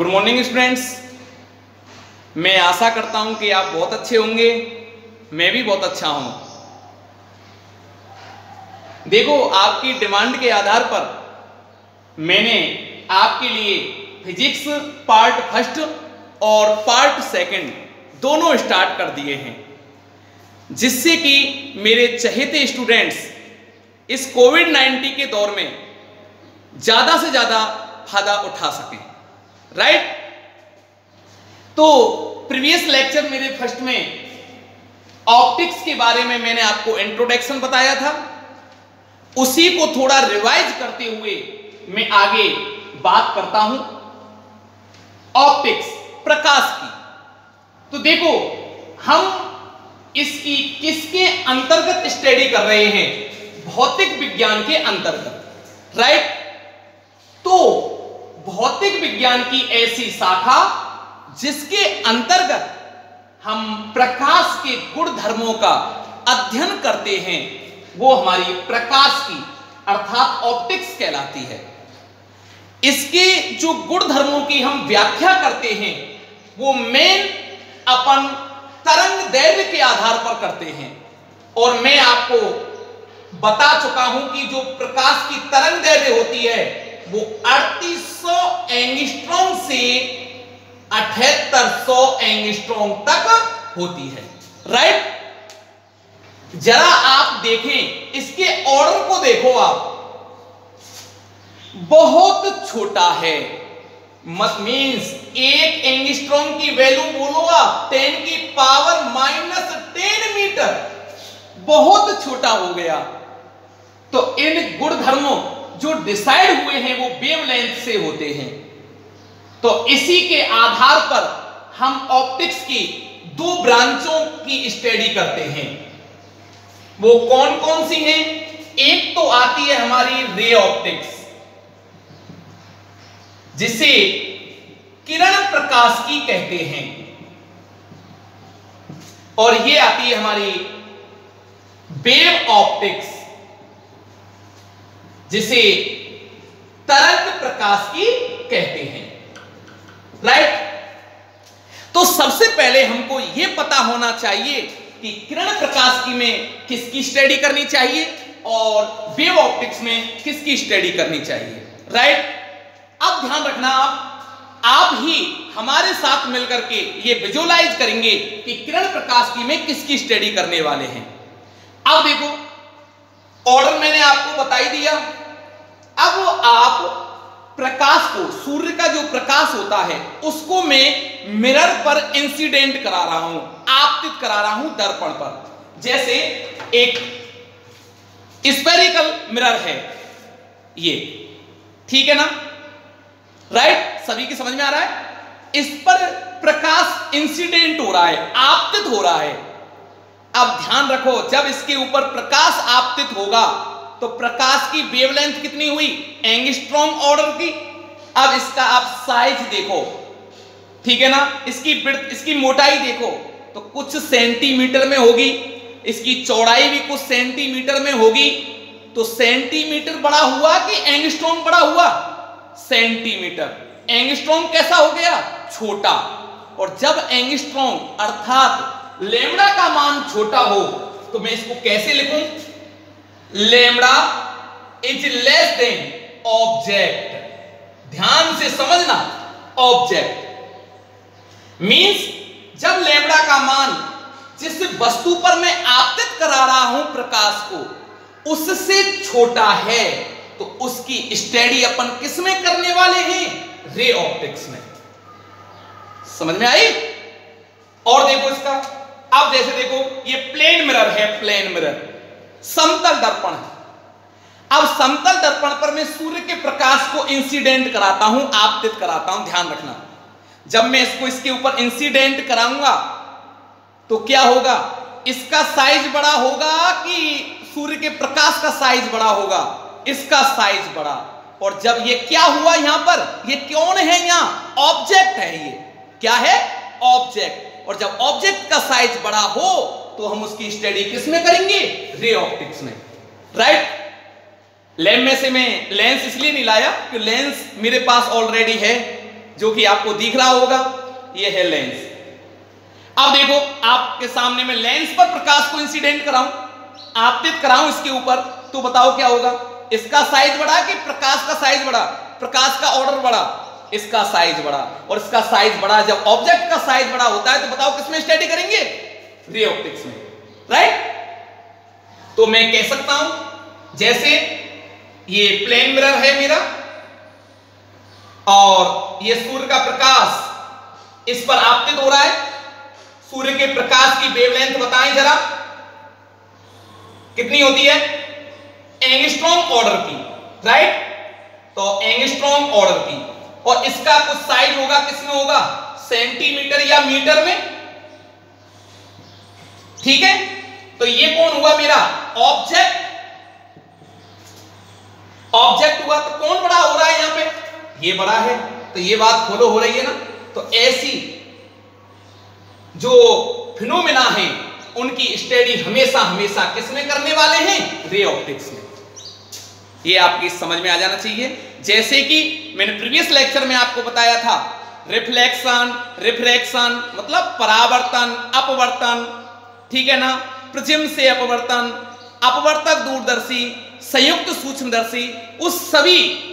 Good morning students. मैं आशा करता हूं कि आप बहुत अच्छे होंगे। मैं भी बहुत अच्छा हूं। देखो, आपकी डिमांड के आधार पर मैंने आपके लिए फिजिक्स पार्ट फर्स्ट और पार्ट सेकंड दोनों स्टार्ट कर दिए हैं, जिससे कि मेरे चहेते स्टूडेंट्स इस कोविड-19 के दौर में ज़्यादा से ज़्यादा फायदा उठा सकें। राइट? तो प्रीवियस लेक्चर मेरे फर्स्ट में ऑप्टिक्स के बारे में मैंने आपको इंट्रोडक्शन बताया था, उसी को थोड़ा रिवाइज करते हुए मैं आगे बात करता हूं ऑप्टिक्स, प्रकाश की। तो देखो, हम इसकी किसके अंतर्गत स्टडी कर रहे हैं? भौतिक विज्ञान के अंतर्गत। राइट? तो भौतिक विज्ञान की ऐसी शाखा जिसके अंतर्गत हम प्रकाश के गुण धर्मों का अध्ययन करते हैं, वो हमारी प्रकाश की अर्थात ऑप्टिक्स कहलाती है। इसके जो गुण धर्मों की हम व्याख्या करते हैं, वो मेन अपन तरंग दैर्घ्य के आधार पर करते हैं। और मैं आपको बता चुका हूं कि जो प्रकाश की तरंग दैर्घ्य होती है वो 3800 एंगस्ट्रॉम से 7800 एंगस्ट्रॉम तक होती है। राइट? जरा आप देखें, इसके ऑर्डर को देखो, आप बहुत छोटा है। मत मीन्स एक एंगस्ट्रॉम की वैल्यू बोलोगा 10 की पावर -10 मीटर, बहुत छोटा हो गया। तो इन गुण धर्मों जो डिसाइड हुए हैं वो वेवलेंथ से होते हैं। तो इसी के आधार पर हम ऑप्टिक्स की दो ब्रांचों की स्टडी करते हैं। वो कौन कौन सी हैं? एक तो आती है हमारी रे ऑप्टिक्स, जिसे किरण प्रकाश की कहते हैं, और ये आती है हमारी वेव ऑप्टिक्स, जिसे तरंग प्रकाश की कहते हैं। राइट? तो सबसे पहले हमको यह पता होना चाहिए कि किरण प्रकाश की में किसकी स्टडी करनी चाहिए और वेव ऑप्टिक्स में किसकी स्टडी करनी चाहिए। राइट? अब ध्यान रखना, आप ही हमारे साथ मिलकर के ये विजुअलाइज करेंगे कि किरण प्रकाश की में किसकी स्टडी करने वाले हैं। अब देखो, ऑर्डर मैंने आपको बता ही दिया। अब आप प्रकाश को, सूर्य का जो प्रकाश होता है, उसको मैं मिरर पर इंसिडेंट करा रहा हूं, आपतित करा रहा हूं दर्पण पर। जैसे एक स्फेरिकल मिरर है ये, ठीक है ना? राइट? सभी की समझ में आ रहा है? इस पर प्रकाश इंसिडेंट हो रहा है, आपतित हो रहा है। अब ध्यान रखो, जब इसके ऊपर प्रकाश आपतित होगा तो प्रकाश की वेवलेंथ कितनी हुई? एंगस्ट्रॉम ऑर्डर की। अब इसका आप साइज देखो, ठीक है ना? इसकी विड्थ, इसकी मोटाई देखो तो कुछ सेंटीमीटर में होगी, इसकी चौड़ाई भी कुछ सेंटीमीटर में होगी। तो सेंटीमीटर बड़ा हुआ कि एंगस्ट्रॉम बड़ा हुआ? सेंटीमीटर। एंगस्ट्रॉम कैसा हो गया? छोटा। और जब एंगस्ट्रॉम अर्थात लैम्ब्डा का मान छोटा हो तो मैं इसको कैसे लिखूं? Lambda is less than object. ध्यान से समझना, ऑब्जेक्ट मींस जब लैम्ब्डा का मान जिस वस्तु पर मैं आपतित करा रहा हूं प्रकाश को, उससे छोटा है, तो उसकी स्टडी अपन किस में करने वाले हैं? रे ऑप्टिक्स में। समझ में आई? और देखो इसका, अब जैसे देखो, ये प्लेन मिरर है, प्लेन मिरर, समतल दर्पण है। अब समतल दर्पण पर मैं सूर्य के प्रकाश को इंसिडेंट कराता हूं, आपतित कराता हूं। ध्यान रखना, जब मैं इसको इसके ऊपर इंसिडेंट कराऊंगा तो क्या होगा? इसका साइज बड़ा होगा कि सूर्य के प्रकाश का साइज बड़ा होगा? इसका साइज बड़ा। और जब ये क्या हुआ यहां पर, ये कौन है? यहां ऑब्जेक्ट है। ये क्या है? ऑब्जेक्ट। और जब ऑब्जेक्ट का साइज बड़ा हो तो हम उसकी स्टडी किस में करेंगे? रे ऑप्टिक्स में। राइट? लैब में से मैं लेंस इसलिए नहीं लाया कि लेंस मेरे पास ऑलरेडी है, जो कि आपको दिख रहा होगा, ये है लेंस। अब देखो आपके सामने मैं लेंस पर प्रकाश को इंसिडेंट कराऊं, आपतित कराऊं इसके ऊपर, तो बताओ क्या होगा? इसका साइज बढ़ा कि प्रकाश का साइज बढ़ा? प्रकाश का ऑर्डर बढ़ा, इसका साइज बढ़ा। और इसका साइज बढ़ा, जब ऑब्जेक्ट का साइज बड़ा होता है तो बताओ किसमें स्टडी करेंगे? रे ऑप्टिक्स में, राइट? तो मैं कह सकता हूं जैसे ये प्लेन मिरर है मेरा और ये सूर्य का प्रकाश इस पर आपतित हो रहा है। सूर्य के प्रकाश की वेवलेंथ बताएं जरा, कितनी होती है? एंगस्ट्रॉम ऑर्डर की, राइट? तो एंगस्ट्रॉम ऑर्डर की, और इसका कुछ साइज होगा, किसमें होगा? सेंटीमीटर या मीटर में, ठीक है? तो ये कौन हुआ मेरा? ऑब्जेक्ट। ऑब्जेक्ट हुआ तो कौन बड़ा हो रहा है यहां पे? ये बड़ा है। तो ये बात फॉलो हो रही है ना? तो ऐसी जो फिनोमेना है उनकी स्टडी हमेशा हमेशा किसमें करने वाले हैं? रे ऑप्टिक्स में। ये आपकी समझ में आ जाना चाहिए। जैसे कि मैंने प्रीवियस लेक्चर में आपको बताया था, रिफ्लेक्शन, रिफ्रैक्शन मतलब परावर्तन, अपवर्तन, ठीक है ना? प्रिज्म से अपवर्तन, अपवर्तक दूरदर्शी, संयुक्त सूक्ष्मदर्शी, उस सभी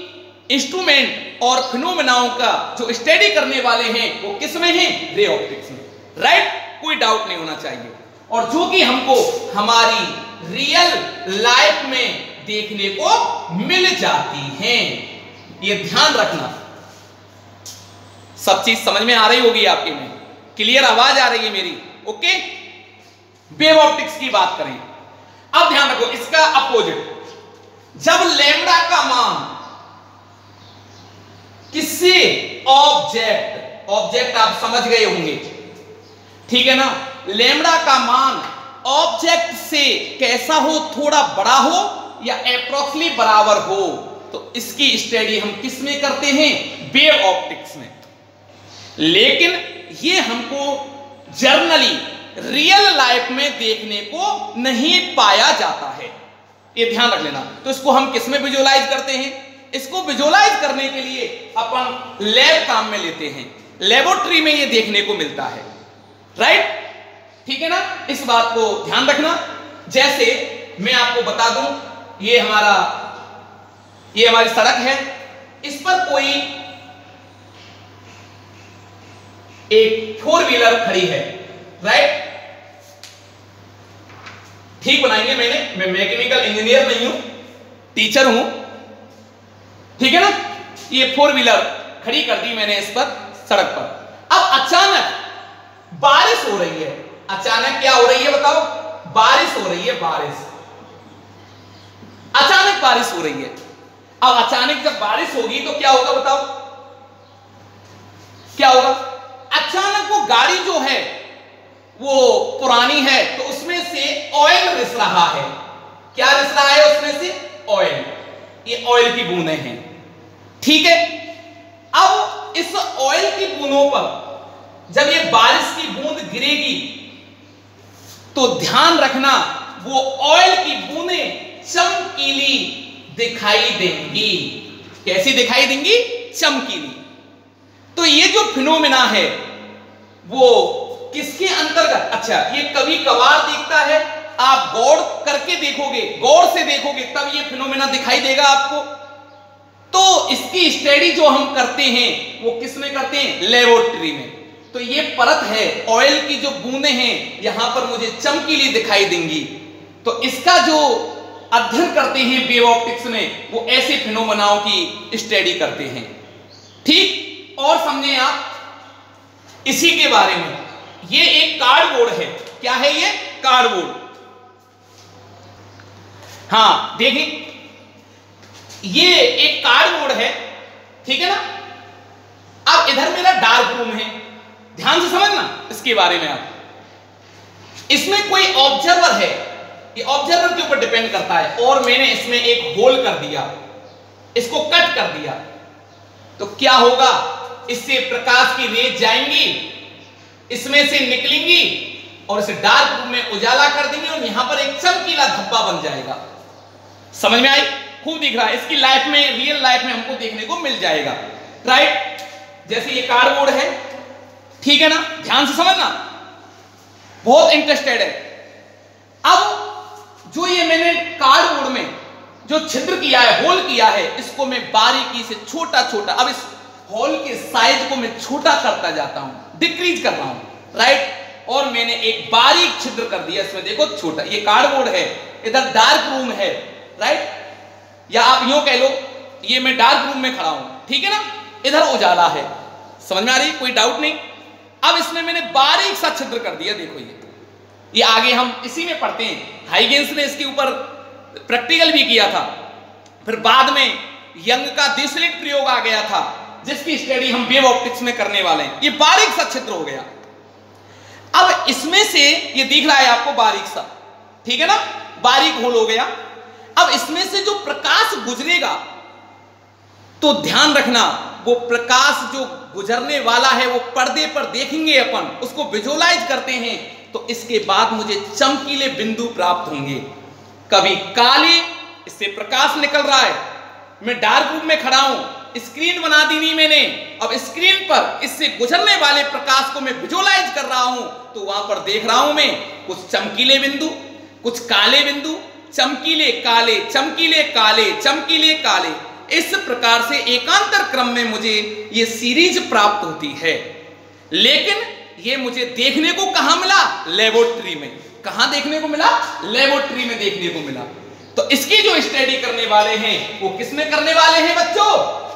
इंस्ट्रूमेंट और फिनोमेनाओं का जो स्टडी करने वाले हैं वो किसमें हैं? रे ऑप्टिक्स में, राइट? कोई डाउट नहीं होना चाहिए। और जो कि हमको हमारी रियल लाइफ में देखने को मिल जाती हैं, ये ध्यान रखना। सब चीज समझ में आ रही होगी आपके में, क्लियर आवाज आ रही है मेरी? ओके? वेव ऑप्टिक्स की बात करें, अब ध्यान रखो इसका अपोजिट। जब लैम्ब्डा का मान किसी ऑब्जेक्ट, ऑब्जेक्ट आप समझ गए होंगे, ठीक है ना? लैम्ब्डा का मान ऑब्जेक्ट से कैसा हो? थोड़ा बड़ा हो या एप्रोक्सीमेटली बराबर हो, तो इसकी स्टडी हम किस में करते हैं? वेव ऑप्टिक्स में। लेकिन ये हमको जर्नली रियल लाइफ में देखने को नहीं पाया जाता है, ये ध्यान रख लेना। तो इसको हम किस में विजुअलाइज करते हैं? इसको विजुअलाइज करने के लिए अपन लैब काम में लेते हैं, लेबोरेटरी में ये देखने को मिलता है, राइट? ठीक है ना? इस बात को ध्यान रखना। जैसे मैं आपको बता दूं, ये हमारी सड़क है, इस पर कोई एक 4 व्हीलर खड़ी है, राइट? ठीक बनाएंगे, मैं मैकेनिकल इंजीनियर नहीं हूं, टीचर हूं, ठीक है ना? ये 4 व्हीलर खड़ी कर दी मैंने इस पर, सड़क पर। अब अचानक बारिश हो रही है। अचानक क्या हो रही है बताओ? बारिश हो रही है, बारिश। अचानक बारिश हो रही है। अब अचानक जब बारिश होगी तो क्या होगा बताओ? क्या होगा? अचानक वो गाड़ी जो है वो पुरानी है, तो उसमें से ऑयल रिस रहा है। क्या रिस रहा है उसमें से? ऑयल। ये ऑयल की बूंदें हैं, ठीक है? अब इस ऑयल की बूंदों पर जब ये बारिश की बूंद गिरेगी तो ध्यान रखना, वो ऑयल की बूंदें चमकीली दिखाई देंगी। कैसी दिखाई देंगी? चमकीली। तो ये जो फिनोमेना है वो किसके अंतर्गत? अच्छा, ये कभी कभार दिखता है, आप गौर करके देखोगे, गौर से देखोगे तब ये फिनोमेना दिखाई देगा आपको। तो इसकी स्टडी जो हम करते हैं वो किस में करते हैं? लेबोरेटरी में। तो ये परत है, ऑयल की जो बूंदें हैं यहां पर मुझे चमकीली दिखाई देंगी। तो इसका जो अध्ययन करते हैं वेव ऑप्टिक्स में, वो ऐसे फिनोमेनाओं की स्टडी करते हैं, ठीक? और समझे आप इसी के बारे में, ये एक कार्डबोर्ड है। क्या है ये? कार्डबोर्ड। हाँ देखिए, ये एक कार्डबोर्ड है, ठीक है ना? अब इधर मेरा डार्क रूम है, ध्यान से समझना इसके बारे में। आप इसमें कोई ऑब्जर्वर है, ये ऑब्जर्वर के ऊपर डिपेंड करता है, और मैंने इसमें एक होल कर दिया, इसको कट कर दिया, तो क्या होगा? इससे प्रकाश की रेज जाएंगी, इसमें से निकलेंगी और इसे डार्क रूम में उजाला कर देंगे, और यहां पर एक चमकीला धब्बा बन जाएगा। समझ में आई? खूब दिख रहा है। इसकी लाइफ में, रियल लाइफ में हमको देखने को मिल जाएगा, राइट? जैसे ये कार्डबोर्ड है, ठीक है ना, ध्यान से समझना, बहुत इंटरेस्टेड है। अब जो ये मैंने कार्डबोर्ड में जो छिद्र किया है, होल किया है, इसको मैं बारीकी से छोटा छोटा, अब इस होल के साइज को मैं छोटा करता जाता हूं, डिक्रीज कर रहा हूं, राइट। और मैंने एक बारीक छिद्र कर दिया इसमें, देखो छोटा, ये कार्डबोर्ड है, इधर डार्क रूम है, राइट, या आप यूं कह लो ये मैं डार्क रूम में खड़ा हूं, ठीक है ना, इधर उजाला है, समझ में आ रही, कोई डाउट नहीं। अब इसमें मैंने बारीक सा छिद्र कर दिया, देखो ये आगे हम इसी में पढ़ते हैं, हाइगेंस ने इसके ऊपर प्रैक्टिकल भी किया था, फिर बाद में यंग का दिसलिट प्रयोग आ गया था, जिसकी स्टडी हम वेव ऑप्टिक्स में करने वाले हैं। ये बारीक सा छिद्र हो गया। अब इसमें से ये दिख रहा है आपको बारीक सा, ठीक है ना, बारीक होल हो गया। अब इसमें से जो प्रकाश गुजरेगा, तो ध्यान रखना, वो प्रकाश जो गुजरने वाला है वो पर्दे पर देखेंगे अपन, उसको विजुअलाइज करते हैं, तो इसके बाद मुझे चमकीले बिंदु प्राप्त होंगे। कभी काले, इससे प्रकाश निकल रहा है, मैं डार्क रूम में खड़ा हूं, स्क्रीन बना दी नहीं मैंने, अब स्क्रीन पर इससे गुजरने वाले प्रकाश को मैं विजुअलाइज कर रहा हूं, तो वहां पर देख रहा हूं मैं कुछ चमकीले बिंदु, कुछ काले बिंदु, चमकीले काले, चमकीले काले, चमकीले काले, इस प्रकार से एकांतर क्रम में मुझे ये सीरीज प्राप्त होती है। लेकिन ये मुझे देखने को कहां मिला? लेबोरेटरी में। कहां देखने को मिला? लेबोरेटरी में देखने को मिला। तो इसकी जो स्टडी करने वाले हैं वो किस में करने वाले हैं बच्चों?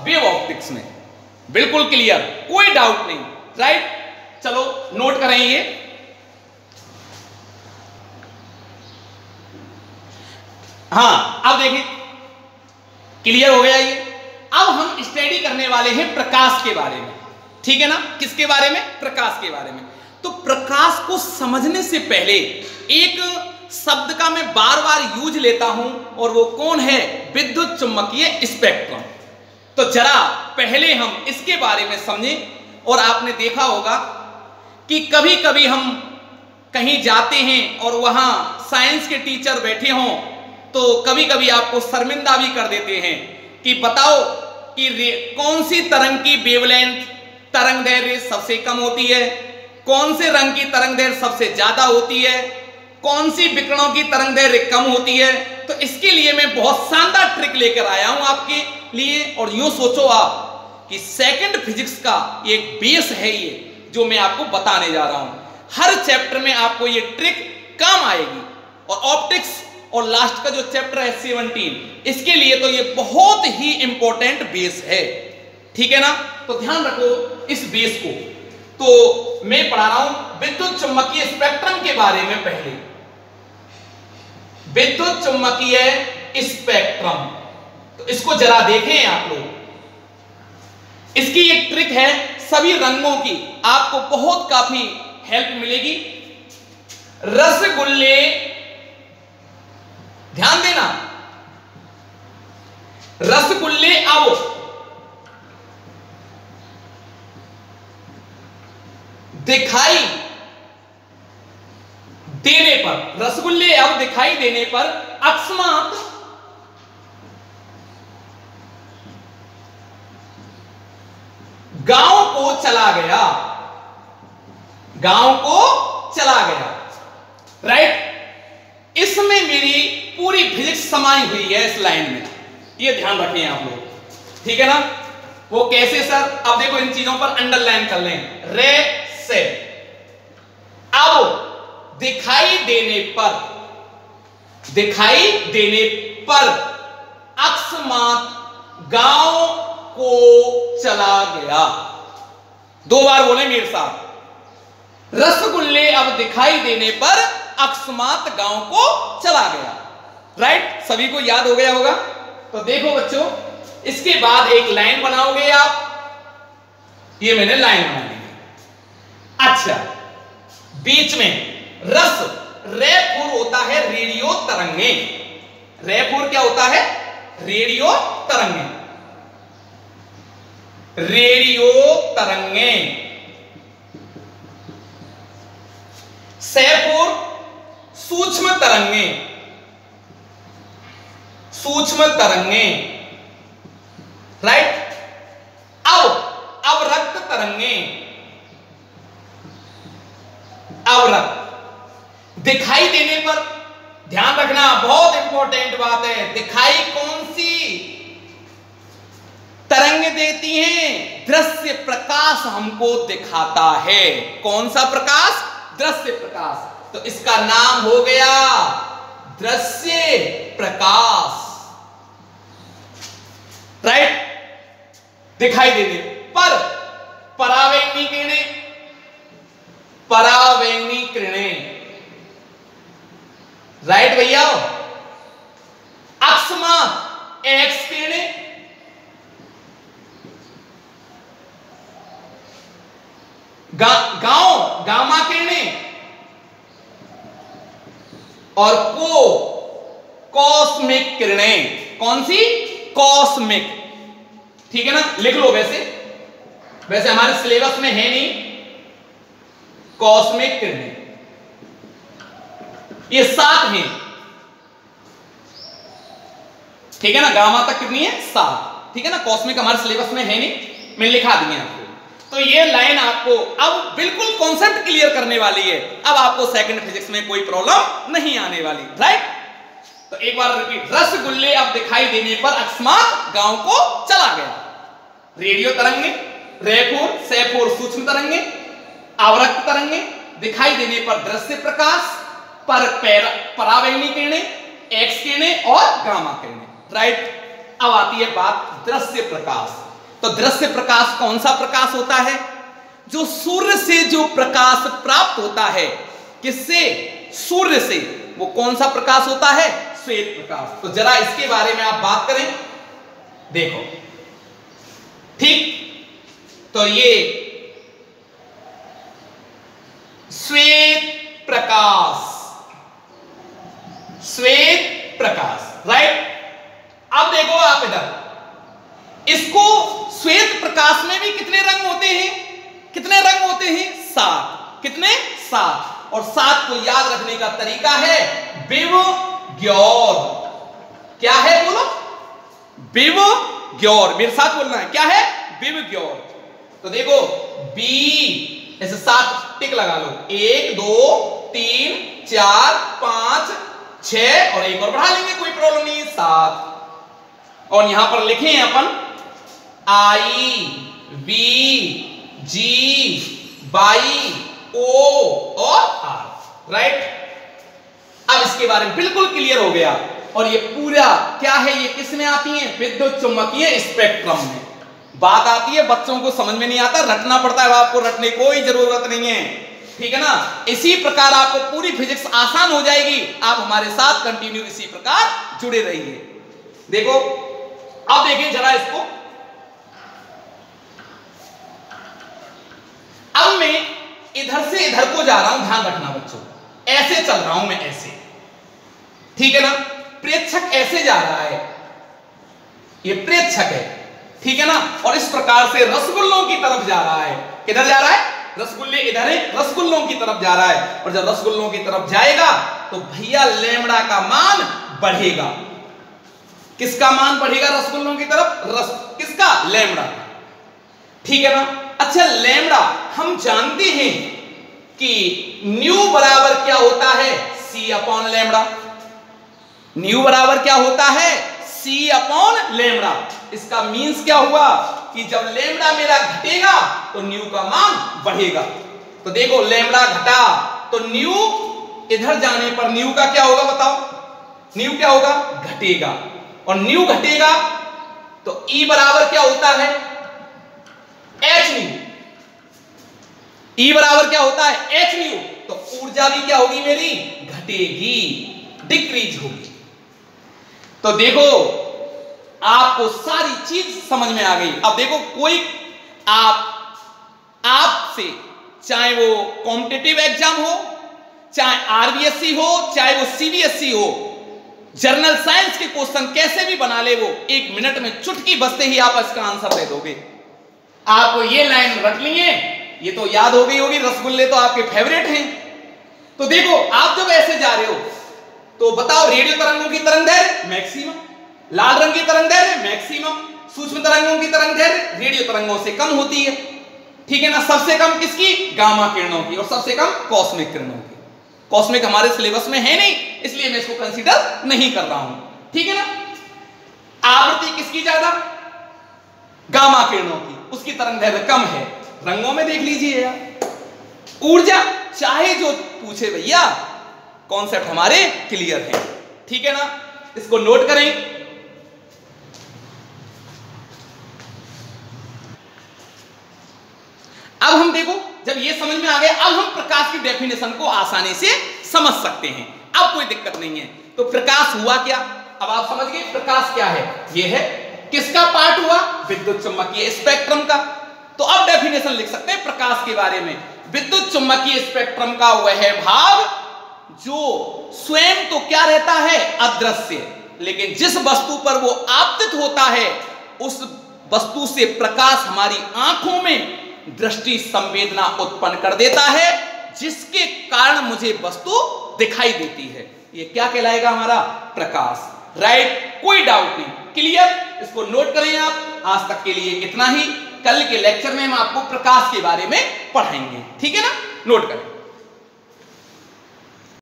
वेव ऑप्टिक्स में। बिल्कुल क्लियर, कोई डाउट नहीं, राइट। चलो नोट करें ये। हाँ, अब देखिए क्लियर हो गया ये। अब हम स्टडी करने वाले हैं प्रकाश के बारे में, ठीक है ना। किसके बारे में? प्रकाश के बारे में। तो प्रकाश को समझने से पहले एक शब्द का मैं बार बार यूज लेता हूं, और वो कौन है? विद्युत चुम्बकीय स्पेक्ट्रम। तो जरा पहले हम इसके बारे में समझें। और आपने देखा होगा कि कभी कभी हम कहीं जाते हैं और वहां साइंस के टीचर बैठे हों, तो कभी कभी आपको शर्मिंदा भी कर देते हैं कि बताओ कि कौन सी तरंग की वेवलेंथ, तरंग दैर्घ्य सबसे कम होती है, कौन से रंग की तरंग दैर्घ्य सबसे ज्यादा होती है, कौन सी विकिरणों की तरंग दैर्घ्य कम होती है। तो इसके लिए मैं बहुत शानदार ट्रिक लेकर आया हूं आपके लिए। और यूं सोचो आप कि सेकंड फिजिक्स का एक बेस है ये, जो मैं आपको बताने जा रहा हूं। हर चैप्टर में आपको ये ट्रिक काम आएगी। और ऑप्टिक्स और लास्ट का जो चैप्टर है 17, इसके लिए तो ये बहुत ही इंपॉर्टेंट बेस है, ठीक है ना। तो ध्यान रखो इस बेस को। तो मैं पढ़ा रहा हूं विद्युत चुम्बकीय स्पेक्ट्रम के बारे में। पहले विद्युत चुम्बकीय स्पेक्ट्रम, तो इसको जरा देखें आप लोग। इसकी एक ट्रिक है, सभी रंगों की आपको बहुत काफी हेल्प मिलेगी। रसगुल्ले, ध्यान देना, रसगुल्ले अब दिखाई देने पर, रसगुल्ले अब दिखाई देने पर अकस्मात गांव को चला गया, गांव को चला गया, राइट। इसमें मेरी पूरी फिजिक्स समाई हुई है इस लाइन में, ये ध्यान रखें आप लोग, ठीक है ना। वो कैसे सर? अब देखो इन चीजों पर अंडरलाइन कर लें। रे से अब दिखाई देने पर, दिखाई देने पर अकस्मात गांव को चला गया। दो बार बोले मेरे साथ। रसगुल्ले अब दिखाई देने पर अकस्मात गांव को चला गया, राइट। सभी को याद हो गया होगा। तो देखो बच्चों, इसके बाद एक लाइन बनाओगे आप। ये मैंने लाइन बना ली। अच्छा, बीच में रस, रेफुर होता है रेडियो तरंगे। रेफुर क्या होता है? रेडियो तरंगे, रेडियो तरंगे। सैफुर सूक्ष्म तरंगे, सूक्ष्म तरंगे, राइट। अब रक्त दिखाई देने पर, ध्यान रखना बहुत इंपॉर्टेंट बात है, दिखाई कौन सी तरंग देती हैं? दृश्य प्रकाश हमको दिखाता है। कौन सा प्रकाश? दृश्य प्रकाश। तो इसका नाम हो गया दृश्य प्रकाश, राइट। दिखाई देने पर परावैंगनी किरणें, परावैंगनी किरणें, राइट भैया। अकस्मात एक्स किरणें, गामा किरणें, और कॉस्मिक किरणें। कौन सी? कॉस्मिक, ठीक है ना, लिख लो। वैसे हमारे सिलेबस में है नहीं कॉस्मिक किरणें, ये 7 हैं, ठीक है ना। गामा तक कितनी है? 7, ठीक है ना। कॉस्मिक हमारे सिलेबस में है नहीं, मैंने लिखा दिया आपको। तो ये लाइन आपको अब बिल्कुल कॉन्सेप्ट क्लियर करने वाली है। अब आपको सेकंड फिजिक्स में कोई प्रॉब्लम नहीं आने वाली, राइट। तो एक बार रिपीट, रसगुल्ले अब दिखाई देने पर अकस्मात गांव को चला गया। रेडियो तरंगे, रेफोर, सेफोर सूक्ष्म तरंगे, आवृत्त तरंगे, दिखाई देने पर दृश्य प्रकाश, पर परावैंगनी किरणें, एक्स किरणें और गामा किरणें, राइट। अब आती है बात दृश्य प्रकाश। तो दृश्य प्रकाश कौन सा प्रकाश होता है? जो सूर्य से जो प्रकाश प्राप्त होता है, किससे? सूर्य से। वो कौन सा प्रकाश होता है? श्वेत प्रकाश। तो जरा इसके बारे में आप बात करें, देखो, ठीक। तो ये श्वेत प्रकाश, श्वेत प्रकाश, राइट। अब देखो आप इधर, इसको श्वेत प्रकाश में भी कितने रंग होते हैं? कितने रंग होते हैं? 7। कितने? 7। और 7 को याद रखने का तरीका है विवग्योर। क्या है? बोलो, विवग्योर। मेरे साथ बोलना है, क्या है? विवग्योर। तो देखो, बी ऐसे 7 टिक लगा लो, 1 2 3 4 5 6 और एक और बढ़ा लेंगे, कोई प्रॉब्लम नहीं है, 7। और यहां पर लिखे हैं अपन आई वी जी बाई ओ और आर, राइट। अब इसके बारे में बिल्कुल क्लियर हो गया। और ये पूरा क्या है? ये किस में आती है? विद्युत चुंबकीय स्पेक्ट्रम में बात आती है। बच्चों को समझ में नहीं आता, रटना पड़ता है। आपको रटने की कोई जरूरत नहीं है, ठीक है ना। इसी प्रकार आपको पूरी फिजिक्स आसान हो जाएगी। आप हमारे साथ कंटिन्यू इसी प्रकार जुड़े रहिए। देखो, अब देखिए जरा इसको। अब मैं इधर से इधर को जा रहा हूं, ध्यान रखना बच्चों, ऐसे चल रहा हूं मैं, ऐसे, ठीक है ना। प्रेक्षक ऐसे जा रहा है, ये प्रेक्षक है, ठीक है ना। और इस प्रकार से रसगुल्लों की तरफ जा रहा है। किधर जा रहा है? रसगुल्ले इधर है, रसगुल्लों की तरफ जा रहा है। और जब रसगुल्लों की तरफ जाएगा तो भैया लैम्बडा का मान बढ़ेगा। किसका मान बढ़ेगा रसगुल्लों की तरफ? किसका? लैम्बडा, ठीक है ना। अच्छा, लैम्बडा हम जानते हैं कि न्यू बराबर क्या होता है? सी अपॉन लैम्बडा। न्यू बराबर क्या होता है? सी अपॉन लैम्बडा। इसका मीन्स क्या हुआ कि जब लैम्बडा मेरा घटेगा तो न्यू का मान बढ़ेगा। तो देखो, लैम्बडा घटा तो न्यू इधर जाने पर न्यू का क्या होगा? बताओ, न्यू क्या होगा? घटेगा। और न्यू घटेगा तो ई बराबर क्या होता है? H new. ई बराबर क्या होता है? H new. तो ऊर्जा भी क्या होगी मेरी? घटेगी, डिक्रीज होगी। तो देखो, आपको सारी चीज समझ में आ गई। अब देखो, कोई आपसे चाहे वो कॉम्पिटिटिव एग्जाम हो, चाहे आरबीएससी हो, चाहे वो सीबीएसई हो, जर्नल साइंस के क्वेश्चन कैसे भी बना ले, वो 1 मिनट में चुटकी बजते ही आप इसका आंसर दे दोगे। आपको ये लाइन रख ली है, ये तो याद हो गई होगी। रसगुल्ले तो आपके फेवरेट हैं। तो देखो, आप जब ऐसे जा रहे हो तो बताओ, रेडियो तरंगों की तरंग दैर्घ्य मैक्सिमम, लाल रंग की तरंग दैर्घ्य मैक्सिमम, सूक्ष्म तरंगों की तरंग दैर्घ्य रेडियो तरंगों से कम होती है, ठीक है ना। सबसे कम किसकी? गामा किरणों की, और सबसे कम कॉस्मिक किरणों की। कॉस्मिक हमारे सिलेबस में है नहीं, इसलिए मैं इसको कंसीडर नहीं कर रहा हूं, ठीक है ना। आवृत्ति किसकी ज्यादा? गामा किरणों की, उसकी तरंगदैर्घ्य कम है। रंगों में देख लीजिए यार। ऊर्जा चाहे जो पूछे भैया, कॉन्सेप्ट हमारे क्लियर है, ठीक है ना, इसको नोट करें। अब हम देखो, जब ये समझ में आ गया, अब हम प्रकाश की डेफिनेशन को आसानी से समझ सकते हैं, अब कोई दिक्कत नहीं है। तो प्रकाश हुआ क्या, अब आप समझ गए प्रकाश क्या है। ये है किसका पार्ट हुआ? विद्युत चुम्बकीय स्पेक्ट्रम का। तो अब डेफिनेशन लिख सकते हैं प्रकाश के बारे में। विद्युत चुम्बकीय स्पेक्ट्रम का वह भाग जो स्वयं तो क्या रहता है? अदृश्य, लेकिन जिस वस्तु पर वो आपतित होता है उस वस्तु से प्रकाश हमारी आंखों में दृष्टि संवेदना उत्पन्न कर देता है, जिसके कारण मुझे वस्तु दिखाई देती है। ये क्या कहलाएगा? हमारा प्रकाश। राइट, कोई डाउट नहीं, क्लियर। इसको नोट करें आप। आज तक के लिए इतना ही। कल के लेक्चर में हम आपको प्रकाश के बारे में पढ़ाएंगे, ठीक है ना, नोट करें।